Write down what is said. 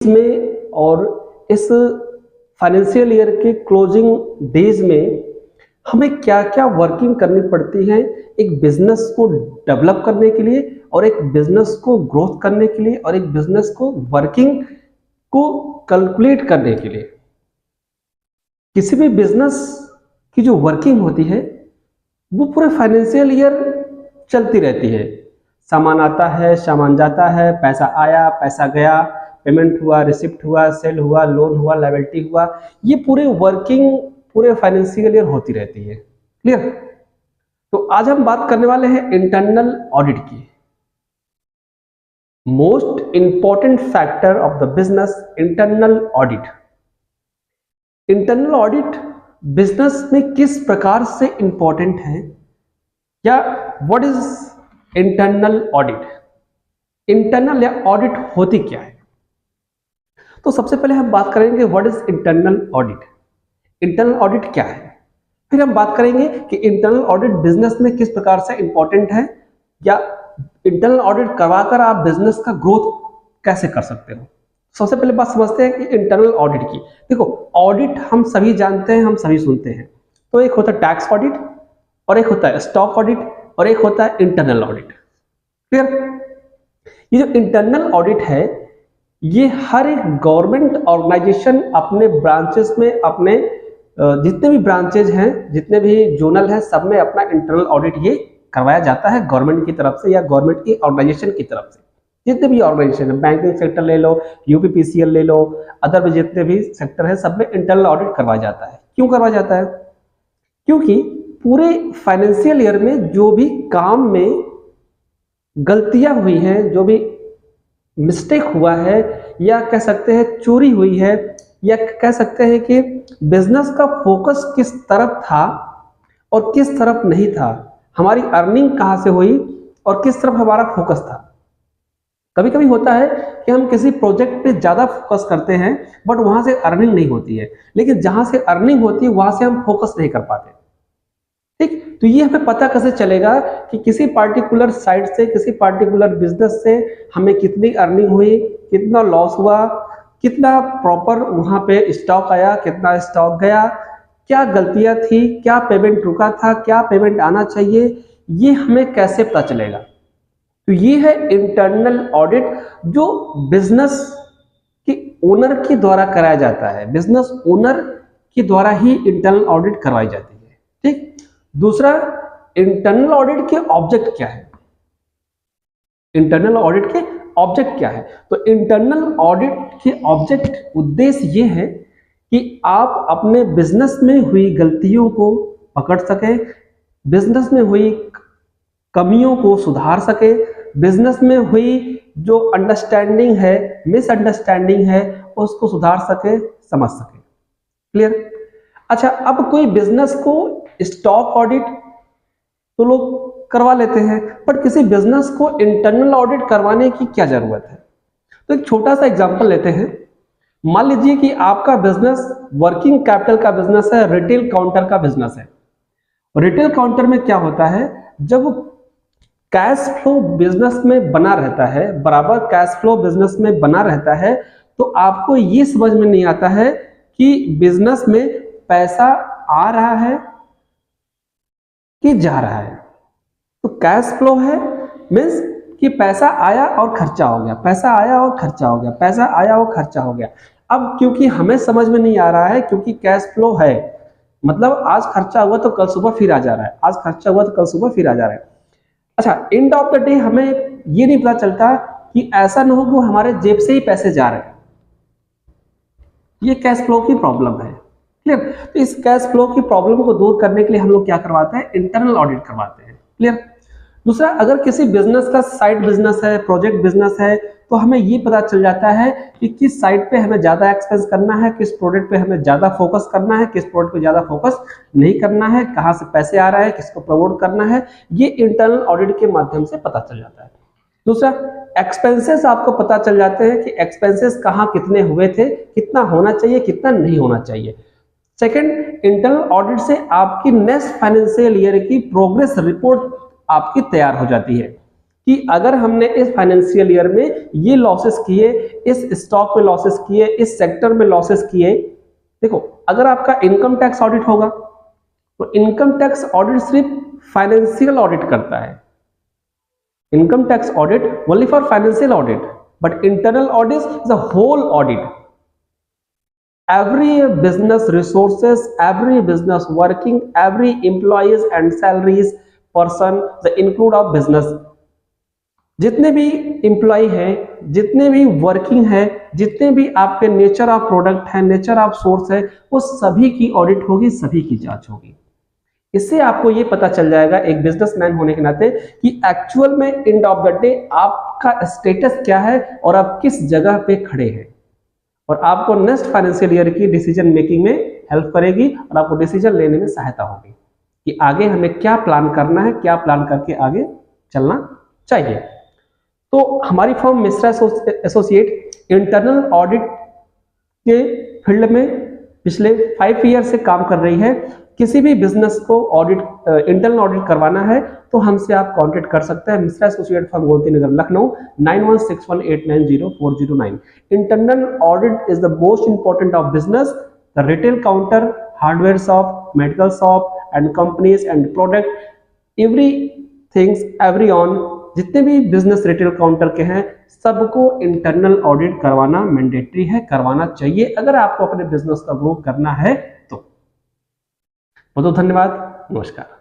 में और इस फाइनेंशियल ईयर के क्लोजिंग डेज में हमें क्या क्या वर्किंग करनी पड़ती है एक बिजनेस को डेवलप करने के लिए और एक बिजनेस को ग्रोथ करने के लिए और एक बिजनेस को वर्किंग को कैलकुलेट करने के लिए। किसी भी बिजनेस की जो वर्किंग होती है वो पूरे फाइनेंशियल ईयर चलती रहती है। सामान आता है, सामान जाता है, पैसा आया, पैसा गया, पेमेंट हुआ, रिसिप्ट हुआ, सेल हुआ, लोन हुआ, लायबिलिटी हुआ, ये पूरे वर्किंग पूरे फाइनेंशियल ईयर होती रहती है। क्लियर? तो आज हम बात करने वाले हैं इंटरनल ऑडिट की। Most important factor of the business, internal audit. Internal audit business में किस प्रकार से इंपॉर्टेंट है या what is internal audit, internal या ऑडिट होती क्या है। तो सबसे पहले हम बात करेंगे what is internal audit, internal audit क्या है। फिर हम बात करेंगे कि इंटरनल ऑडिट बिजनेस में किस प्रकार से इंपॉर्टेंट है या इंटरनल ऑडिट करवाकर आप बिजनेस का ग्रोथ कैसे कर सकते हो। सबसे पहले बात समझते हैं कि इंटरनल ऑडिट की। देखो, ऑडिट हम सभी जानते हैं, हम सभी सुनते हैं। तो एक होता है टैक्स ऑडिट और एक होता है स्टॉक ऑडिट और एक होता है इंटरनल ऑडिट। क्लियर? ये जो इंटरनल ऑडिट है ये हर एक गवर्नमेंट ऑर्गेनाइजेशन अपने ब्रांचेस में, अपने जितने भी ब्रांचेज हैं, जितने भी जोनल हैं, सब में अपना इंटरनल ऑडिट ये करवाया जाता है गवर्नमेंट की तरफ से या गवर्नमेंट की ऑर्गेनाइजेशन की तरफ से। जितने भी ऑर्गेनाइजेशन है, बैंकिंग सेक्टर ले लो, यूपीपीसीएल ले लो, अदर भी जितने भी सेक्टर है, सब में इंटरनल ऑडिट करवाया जाता है। क्यों करवाया जाता है? क्योंकि पूरे फाइनेंशियल ईयर में जो भी काम में गलतियां हुई हैं, जो भी मिस्टेक हुआ है या कह सकते हैं चोरी हुई है या कह सकते हैं कि बिजनेस का फोकस किस तरफ था और किस तरफ नहीं था, हमारी अर्निंग कहां से हुई और किस तरफ हमारा फोकस था। कभी कभी होता है कि हम किसी प्रोजेक्ट पे ज्यादा फोकस करते हैं बट वहां से अर्निंग नहीं होती है, लेकिन जहां से अर्निंग होती है वहां से हम फोकस नहीं कर पाते। ठीक, तो ये हमें पता कैसे चलेगा कि किसी पार्टिकुलर साइड से, किसी पार्टिकुलर बिजनेस से हमें कितनी अर्निंग हुई, कितना लॉस हुआ, कितना प्रॉपर वहां पे स्टॉक आया, कितना स्टॉक गया, क्या गलतियां थी, क्या पेमेंट रुका था, क्या पेमेंट आना चाहिए, ये हमें कैसे पता चलेगा। तो ये है इंटरनल ऑडिट जो बिजनेस के ओनर के द्वारा कराया जाता है। बिजनेस ओनर के द्वारा ही इंटरनल ऑडिट करवाई जाती है। ठीक, दूसरा, इंटरनल ऑडिट के ऑब्जेक्ट क्या है, इंटरनल ऑडिट के ऑब्जेक्ट क्या है। तो इंटरनल ऑडिट के ऑब्जेक्ट, उद्देश्य ये है कि आप अपने बिजनेस में हुई गलतियों को पकड़ सके, बिजनेस में हुई कमियों को सुधार सके, बिजनेस में हुई जो अंडरस्टैंडिंग है, मिसअंडरस्टैंडिंग है, उसको सुधार सके, समझ सके। क्लियर? अच्छा, अब कोई बिजनेस को स्टॉक ऑडिट तो लोग करवा लेते हैं, पर किसी बिजनेस को इंटरनल ऑडिट करवाने की क्या जरूरत है। तो एक छोटा सा एग्जांपल लेते हैं। मान लीजिए कि आपका बिजनेस वर्किंग कैपिटल का बिजनेस है, रिटेल काउंटर का बिजनेस है। रिटेल काउंटर में क्या होता है, जब कैश फ्लो बिजनेस में बना रहता है, बराबर कैश फ्लो बिजनेस में बना रहता है, तो आपको ये समझ में नहीं आता है कि बिजनेस में पैसा आ रहा है कि जा रहा है। तो कैश फ्लो है मीन्स कि पैसा आया और खर्चा हो गया, पैसा आया और खर्चा हो गया, पैसा आया और खर्चा हो गया। अब क्योंकि हमें समझ में नहीं आ रहा है, क्योंकि कैश फ्लो है, मतलब आज खर्चा हुआ तो कल सुबह फिर आ जा रहा है, आज खर्चा हुआ तो कल सुबह फिर आ जा रहा है। अच्छा, एंड ऑफ द डे हमें ये नहीं पता चलता कि ऐसा न हो कि हमारे जेब से ही पैसे जा रहे हैं। ये कैश फ्लो की प्रॉब्लम है। क्लियर? तो इस कैश फ्लो की प्रॉब्लम को दूर करने के लिए हम लोग क्या करवाते हैं, इंटरनल ऑडिट करवाते हैं। क्लियर? दूसरा, अगर किसी बिजनेस का साइड बिजनेस है, प्रोजेक्ट बिजनेस है, तो हमें ये पता चल जाता है कि किस साइड पे हमें ज्यादा एक्सपेंस करना है, किस प्रोडक्ट पे हमें ज्यादा फोकस करना है, किस प्रोडक्ट पे ज्यादा फोकस नहीं करना है, कहां से पैसे आ रहे हैं, किसको प्रमोट करना है, ये इंटरनल ऑडिट के माध्यम से पता चल जाता है। दूसरा, एक्सपेंसेस आपको पता चल जाते हैं कि एक्सपेंसेस कहां कितने हुए थे, कितना होना चाहिए, कितना नहीं होना चाहिए। सेकंड, इंटरनल ऑडिट से आपकी नेक्स्ट फाइनेंशियल ईयर की प्रोग्रेस रिपोर्ट आपकी तैयार हो जाती है। कि अगर हमने इस फाइनेंशियल ईयर में ये लॉसेस किए, इस स्टॉक में लॉसेस किए, इस सेक्टर में लॉसेस किए। देखो, अगर आपका इनकम टैक्स ऑडिट होगा तो इनकम टैक्स ऑडिट सिर्फ फाइनेंशियल ऑडिट करता है, income tax audit only for financial audit, but internal audit is a whole audit. Every business resources, every business working, every employees and salaries person, the include of business, जितने भी employ हैं, जितने भी working है, जितने भी आपके nature of product है, नेचर ऑफ सोर्स है, वो सभी की ऑडिट होगी, सभी की जांच होगी। इससे आपको ये पता चल जाएगा एक बिजनेसमैन होने के नाते कि एक्चुअल में एंड ऑफ द डे आपका स्टेटस क्या है और आप किस जगह पे खड़े हैं, और आपको नेक्स्ट फाइनेंशियल ईयर की डिसीजन मेकिंग में हेल्प करेगी और आपको डिसीजन लेने में सहायता होगी कि आगे हमें क्या प्लान करना है, क्या प्लान करके आगे चलना चाहिए। तो हमारी firm Mishra associate internal audit के फील्ड में पिछले 5 ईयर से काम कर रही है। किसी भी बिजनेस को ऑडिट, इंटरनल ऑडिट करवाना है तो हमसे आप कांटेक्ट कर सकते हैं। Mishra associate firm Gomti Nagar Lucknow 9161890409। Internal audit is the most important of business. The retail counter, hardware shop, medical shop and companies and product, every things, every on, जितने भी बिजनेस रिटेल काउंटर के हैं सबको इंटरनल ऑडिट करवाना mandatory है, करवाना चाहिए अगर आपको अपने बिजनेस का ग्रो करना है तो। बहुत बहुत धन्यवाद, नमस्कार।